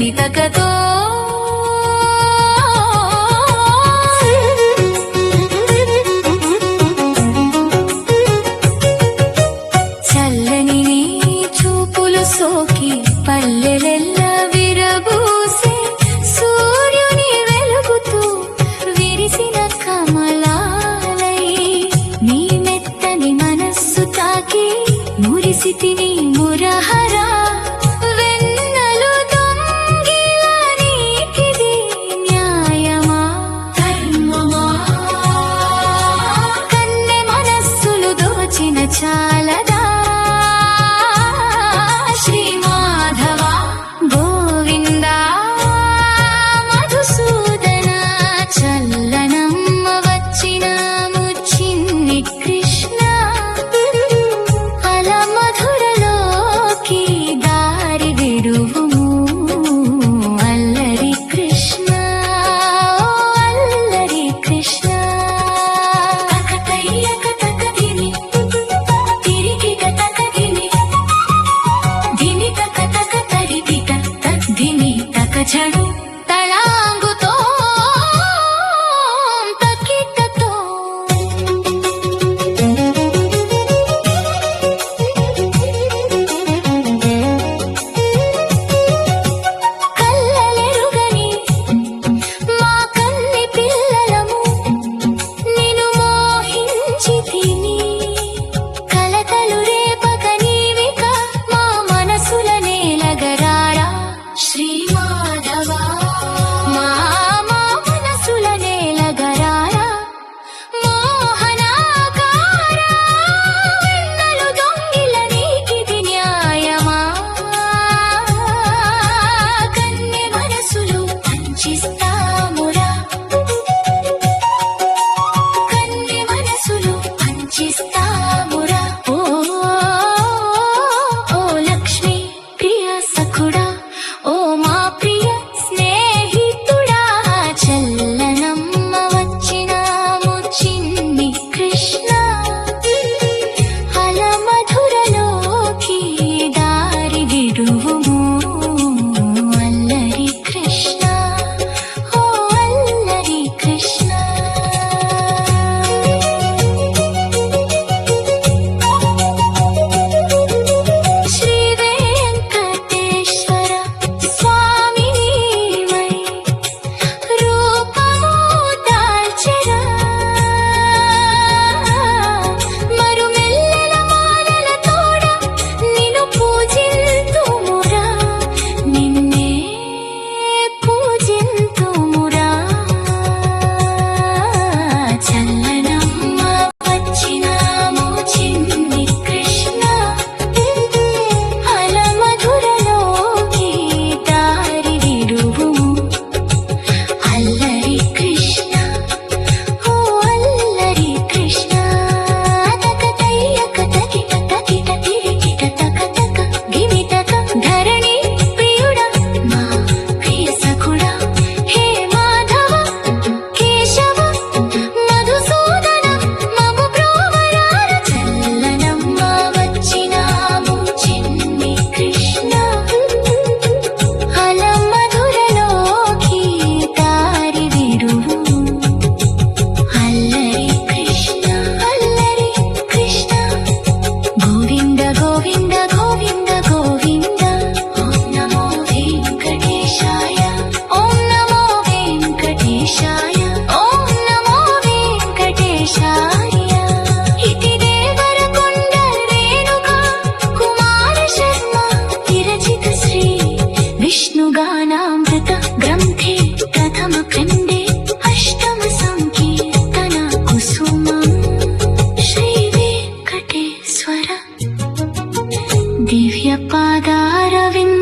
దిమితకతో చల్లని నీ చూపులు సోకి పల్లెలెల్ల విరబూసే సూర్యుని వెలుగుతూ విరిసిన కమలాలై నీ మెత్తని మనస్సు తాకి మురిసితిని మురహరా వెన్నెలు దొంగిల నీకిది న్యాయమా ధర్మమా కన్నె మనస్సులు దోచిన చాలదా శ్రీ మాధవ గోవింద మధుసూదన చల్లనమ్మ వచ్చిన ముచ్చిన్ని కృష్ణ అల మధురలోకి దారి విడువుము అల్లరి కృష్ణ అల్లరి కృష్ణ తకతయ్యక తకదిని తిరిగి తకదిని దిని తక తక తరిదిక తద్దిని తక జడు తళాంగుతో తకిటతో కల్లలెరుగని మా కన్ని పిల్లలము నిన్ను మోహించితిని కలతలు రేపక నీవిక మా మనసుల నేలగరారా శ్రీ మాధవ మా మనసుల నేలగరారా మోహనాకార వెన్నెలు దొంగిల నీకిది న్యాయమా కన్నె మనసులు పంచిస్తామురా కన్నె మనసులు పంచిస్తామురా ఓ ఓ లక్ష్మి ప్రియ సఖుడా ఓ మా ప్రియ స్నేహితుడా చల్లనమ్మ వచ్చినాము చిన్ని కృష్ణ అల మధురలోకి దారి విడువుము అల్లరి కృష్ణ ఓ అల్లరి కృష్ణ శ్రీ వెంకటేశ్వర స్వామి నీవై రూపము దాల్చెరా మరుమెల్లెల మాలల తోడ నిన్ను పూజింతుమురా నిన్నే పూజింతుమురా చల్లనమ్మ వచ్చినాము చిన్ని కృష్ణ అల మధురలోకి దారి విడువుము అల్లరి కృష్ణ ఓ అల్లరి కృష్ణ తకతయ్యక తకిట తకిట తిరిగిట తక తక గిమితక ధరణి ప్రియుడా మా ప్రియ సఖుడా హే మాధవ కేశవ మధుసూదన మము బ్రోవరార చల్లనమ్మ వచ్చినాము చిన్ని కృష్ణ అల మధురలోకి దారి విడువు అల్లరి కృష్ణ అల్లరి కృష్ణ గోవింద గోవింద గోవింద గోవింద ఓం నమో వెంకటేశాయ ఓం నమో వెంకటేశాయ ఓం నమో వెంకటేశాయ ఇతి దేవరకొండ రేణుకా కుమార శర్మ విరచిత శ్రీ విష్ణుగానామృత గ్రంథే ప్రథమ ఖండే అష్టమ సంకీర్తన కుసుమం శ్రీ వెంకటేశ్వర దివ్య పాదారవింద